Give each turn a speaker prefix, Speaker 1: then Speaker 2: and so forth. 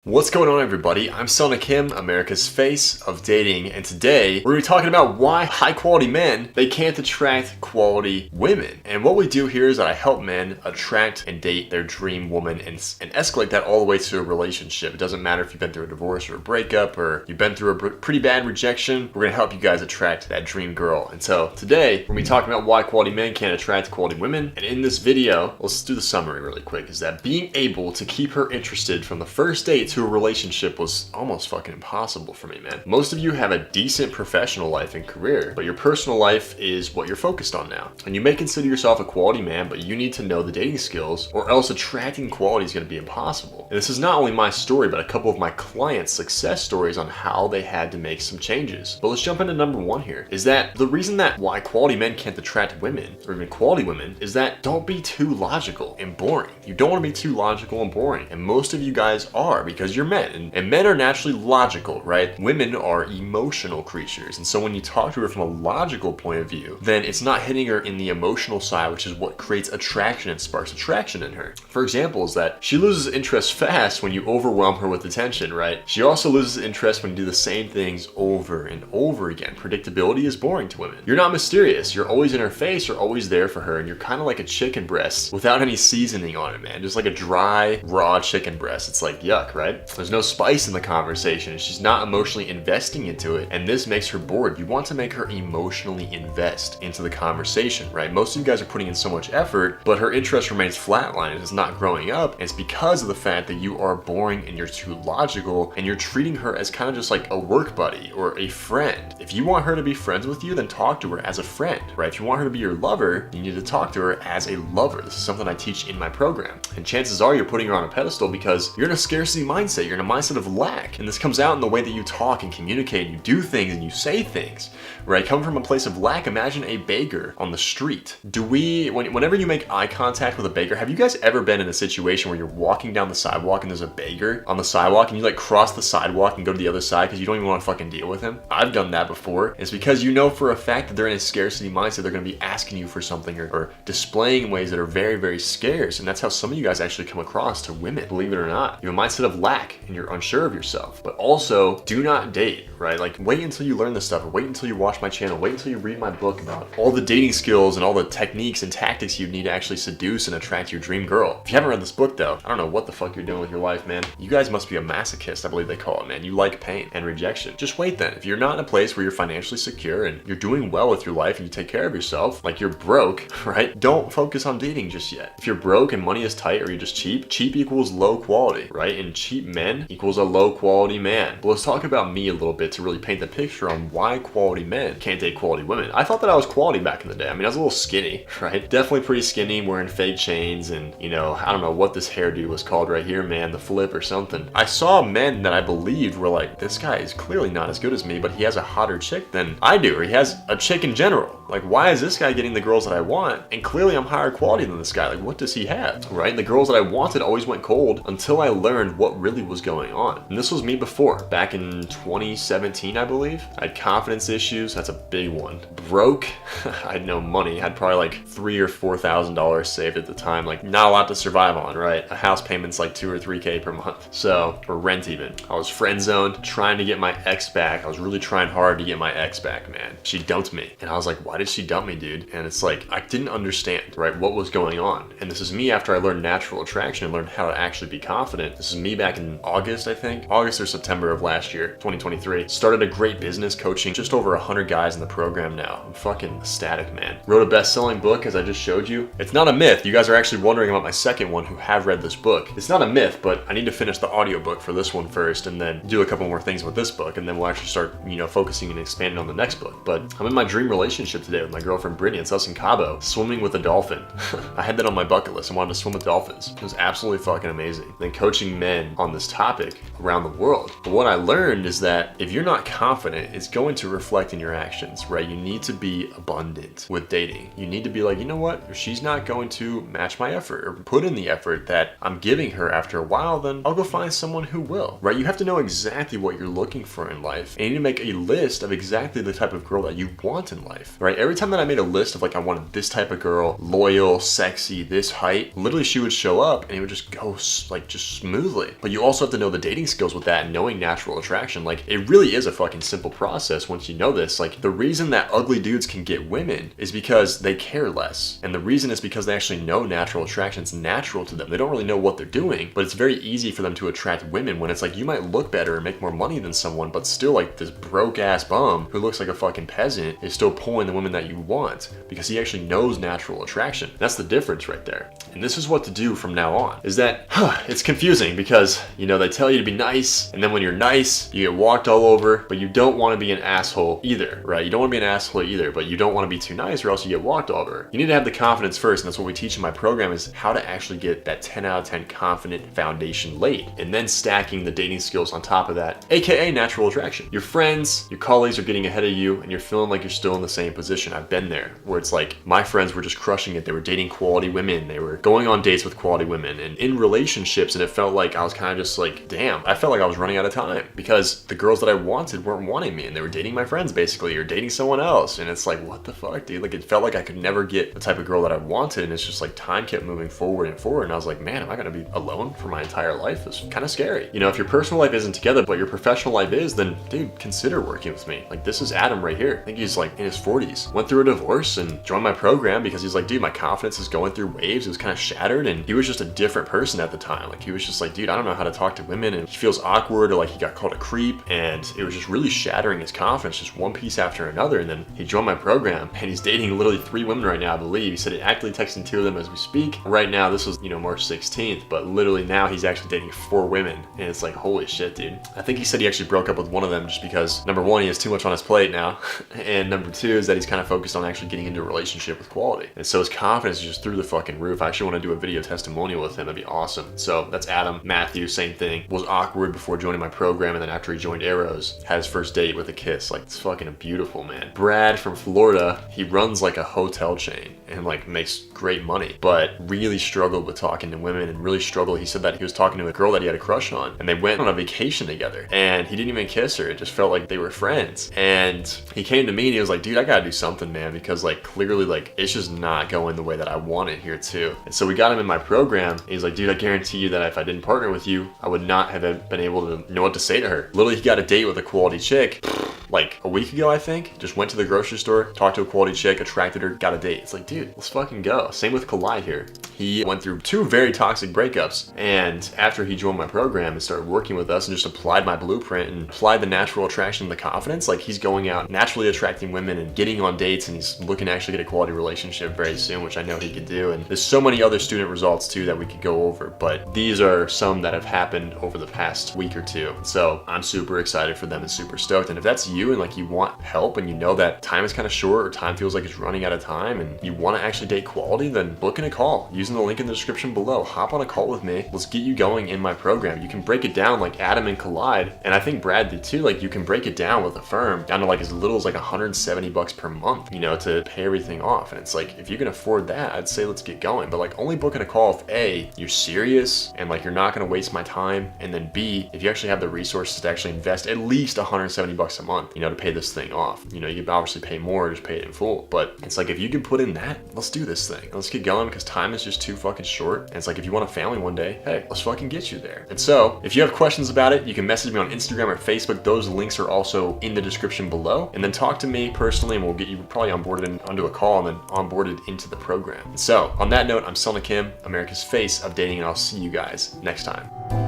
Speaker 1: What's going on, everybody? I'm Selna Kim, America's face of dating, and today we're going to be talking about why high quality men, they can't attract quality women. And what we do here is that I help men attract and date their dream woman and escalate that all the way to a relationship. It doesn't matter if you've been through a divorce or a breakup or you've been through a pretty bad rejection. We're going to help you guys attract that dream girl. And so today we're going to be talking about why quality men can't attract quality women. And in this video, let's do the summary really quick, is that being able to keep her interested from the first date to a relationship was almost fucking impossible for me, man. Most of you have a decent professional life and career, but your personal life is what you're focused on now. And you may consider yourself a quality man, but you need to know the dating skills or else attracting quality is going to be impossible. And this is not only my story, but a couple of my clients' success stories on how they had to make some changes. But let's jump into number one here, is that the reason that why quality men can't attract women, or even quality women, is that don't be too logical and boring. You don't want to be too logical and boring. And most of you guys are, because you're men, and men are naturally logical, right? Women are emotional creatures, and so when you talk to her from a logical point of view, then it's not hitting her in the emotional side, which is what creates attraction and sparks attraction in her. For example, is that she loses interest fast when you overwhelm her with attention, right? She also loses interest when you do the same things over and over again. Predictability is boring to women. You're not mysterious. You're always in her face. You're always there for her, and you're kind of like a chicken breast without any seasoning on it, man. Just like a dry, raw chicken breast. It's like yuck, right? There's no spice in the conversation, and she's not emotionally investing into it, and this makes her bored. You want to make her emotionally invest into the conversation, right? Most of you guys are putting in so much effort, but her interest remains flatlined. It's not growing up, and it's because of the fact that you are boring and you're too logical, and you're treating her as kind of just like a work buddy or a friend. If you want her to be friends with you, then talk to her as a friend, right? If you want her to be your lover, you need to talk to her as a lover. This is something I teach in my program, and chances are you're putting her on a pedestal because you're in a scarcity mindset. You're in a mindset of lack, and this comes out in the way that you talk and communicate and you do things and you say things, right? Come from a place of lack. Imagine a beggar on the street. Whenever you make eye contact with a beggar, have you guys ever been in a situation where you're walking down the sidewalk and there's a beggar on the sidewalk and you like cross the sidewalk and go to the other side because you don't even want to fucking deal with him? I've done that before. It's because you know for a fact that they're in a scarcity mindset. They're going to be asking you for something or displaying in ways that are very, very scarce, and that's how some of you guys actually come across to women, believe it or not. You have a mindset of lack and you're unsure of yourself. But also, do not date, right? Like, wait until you learn this stuff, or wait until you watch my channel, wait until you read my book about all the dating skills and all the techniques and tactics you need to actually seduce and attract your dream girl. If you haven't read this book though, I don't know what the fuck you're doing with your life, man. You guys must be a masochist, I believe they call it, man. You like pain and rejection. Just wait then. If you're not in a place where you're financially secure and you're doing well with your life and you take care of yourself, like you're broke, right? Don't focus on dating just yet. If you're broke and money is tight, or you're just cheap, cheap equals low quality, right? And cheap men equals a low quality man. But let's talk about me a little bit to really paint the picture on why quality men can't date quality women. I thought that I was quality back in the day. I mean, I was a little skinny, right? Definitely pretty skinny, wearing fake chains, and you know, I don't know what this hairdo was called right here, man, the flip or something. I saw men that I believed were like, this guy is clearly not as good as me, but he has a hotter chick than I do, or he has a chick in general. Like, why is this guy getting the girls that I want? And clearly I'm higher quality than this guy. Like, what does he have, right? The girls that I wanted always went cold until I learned what really was going on. And this was me before, back in 2017, I believe. I had confidence issues. That's a big one. Broke. I had no money. I had probably like $3,000 or $4,000 saved at the time. Like, not a lot to survive on, right? A house payment's like $2,000 or $3,000 per month. So, or rent even. I was friend zoned, trying to get my ex back. I was really trying hard to get my ex back, man. She dumped me. And I was like, why did she dump me, dude? And it's like, I didn't understand, right, what was going on. And this is me after I learned natural attraction and learned how to actually be confident. This is me back in August, I think. August or September of last year, 2023. Started a great business coaching, just over 100 guys in the program now. I'm fucking ecstatic, man. Wrote a best-selling book, as I just showed you. It's not a myth. You guys are actually wondering about my second one who have read this book. It's not a myth, but I need to finish the audiobook for this one first and then do a couple more things with this book, and then we'll actually start, you know, focusing and expanding on the next book. But I'm in my dream relationship today with my girlfriend Brittany. It's us in Cabo, swimming with a dolphin. I had that on my bucket list. I wanted to swim with dolphins. It was absolutely fucking amazing. Then coaching men on this topic around the world. But what I learned is that if you're not confident, it's going to reflect in your actions, right? You need to be abundant with dating. You need to be like, you know what? If she's not going to match my effort or put in the effort that I'm giving her after a while, then I'll go find someone who will, right? You have to know exactly what you're looking for in life. And you need to make a list of exactly the type of girl that you want in life, right? Every time that I made a list of like, I wanted this type of girl, loyal, sexy, this height, literally she would show up and it would just go like just smoothly. But you you also have to know the dating skills with that and knowing natural attraction. Like, it really is a fucking simple process once you know this. Like, the reason that ugly dudes can get women is because they care less. And the reason is because they actually know natural attraction. It's natural to them. They don't really know what they're doing, but it's very easy for them to attract women when it's like you might look better and make more money than someone, but still like this broke ass bum who looks like a fucking peasant is still pulling the women that you want because he actually knows natural attraction. That's the difference right there. And this is what to do from now on, is that it's confusing because, you know, they tell you to be nice, and then when you're nice, you get walked all over, but you don't want to be an asshole either, right? You don't want to be an asshole either, but you don't want to be too nice or else you get walked all over. You need to have the confidence first, and that's what we teach in my program, is how to actually get that 10 out of 10 confident foundation laid, and then stacking the dating skills on top of that, aka natural attraction. Your friends, your colleagues are getting ahead of you, and you're feeling like you're still in the same position. I've been there, where it's like my friends were just crushing it. They were dating quality women, they were going on dates with quality women and in relationships, and it felt like I was kind of just like, damn, I felt like I was running out of time because the girls that I wanted weren't wanting me, and they were dating my friends basically, or dating someone else. And it's like, what the fuck, dude? Like, it felt like I could never get the type of girl that I wanted, and it's just like time kept moving forward and forward, and I was like, man, am I gonna be alone for my entire life? It's kind of scary. You know, if your personal life isn't together but your professional life is, then dude, consider working with me. Like, this is Adam right here. I think he's like in his 40s, went through a divorce and joined my program because he's like, dude, my confidence is going through waves. It was kind of shattered, and he was just a different person at the time. Like, he was just like, dude, I don't know how to talk to women, and he feels awkward, or like he got called a creep, and it was just really shattering his confidence, just one piece after another. And then he joined my program, and he's dating literally 3 women right now, I believe. He said he actively texting 2 of them as we speak. Right now, this was, you know, March 16th, but literally now he's actually dating 4 women, and it's like, holy shit, dude. I think he said he actually broke up with one of them just because, number 1, he has too much on his plate now, and number 2 is that he's kind of focused on actually getting into a relationship with quality. And so his confidence is just through the fucking roof. I actually want to do a video testimonial with him. That'd be awesome. So that's Adam. Matthew, same thing. Was awkward before joining my program, and then after he joined Arrows, had his first date with a kiss. Like, it's fucking beautiful, man. Brad from Florida, he runs like a hotel chain and like makes great money, but really struggled with talking to women, and really struggled. He said that he was talking to a girl that he had a crush on, and they went on a vacation together, and he didn't even kiss her. It just felt like they were friends. And he came to me and he was like, dude, I gotta do something, man, because like clearly like it's just not going the way that I want it here too. And so we got him in my program. He's like, dude, I guarantee you that if I didn't partner with you, I would not have been able to know what to say to her. Literally, he got a date with a quality chick like a week ago, I think. Just went to the grocery store, talked to a quality chick, attracted her, got a date. It's like, dude, let's fucking go. Same with Collide here. He went through 2 very toxic breakups, and after he joined my program and started working with us and just applied my blueprint and applied the natural attraction and the confidence, like, he's going out naturally attracting women and getting on dates, and he's looking to actually get a quality relationship very soon, which I know he could do. And there's so many other student results too that we could go over, but these are some that have happened over the past week or 2. So I'm super excited for them and super stoked. And if that's you and like you want help and you know that time is kind of short or time feels like it's running out of time and you want to actually date quality, then book in a call using the link in the description below. Hop on a call with me. Let's get you going in my program. You can break it down like Adam and Collide, and I think Brad did too. Like, you can break it down with a firm down to like as little as like $170 per month, you know, to pay everything off. And it's like, if you can afford that, I'd say let's get going. But like, only book in a call if A, you're serious and like you're not going to waste my time, and then B, if you actually have the resources to actually invest at least $170 a month, you know, to pay this thing off. You know, you can obviously pay more, just pay it in full, but it's like, if you can put in that, let's do this thing. Let's get going, because time is just too fucking short. And it's like, if you want a family one day, hey, let's fucking get you there. And so if you have questions about it, you can message me on Instagram or Facebook. Those links are also in the description below. And then talk to me personally, and we'll get you probably onboarded onto a call and then onboarded into the program. And so on that note, I'm Selna Kim, America's face of dating, and I'll see you guys next time.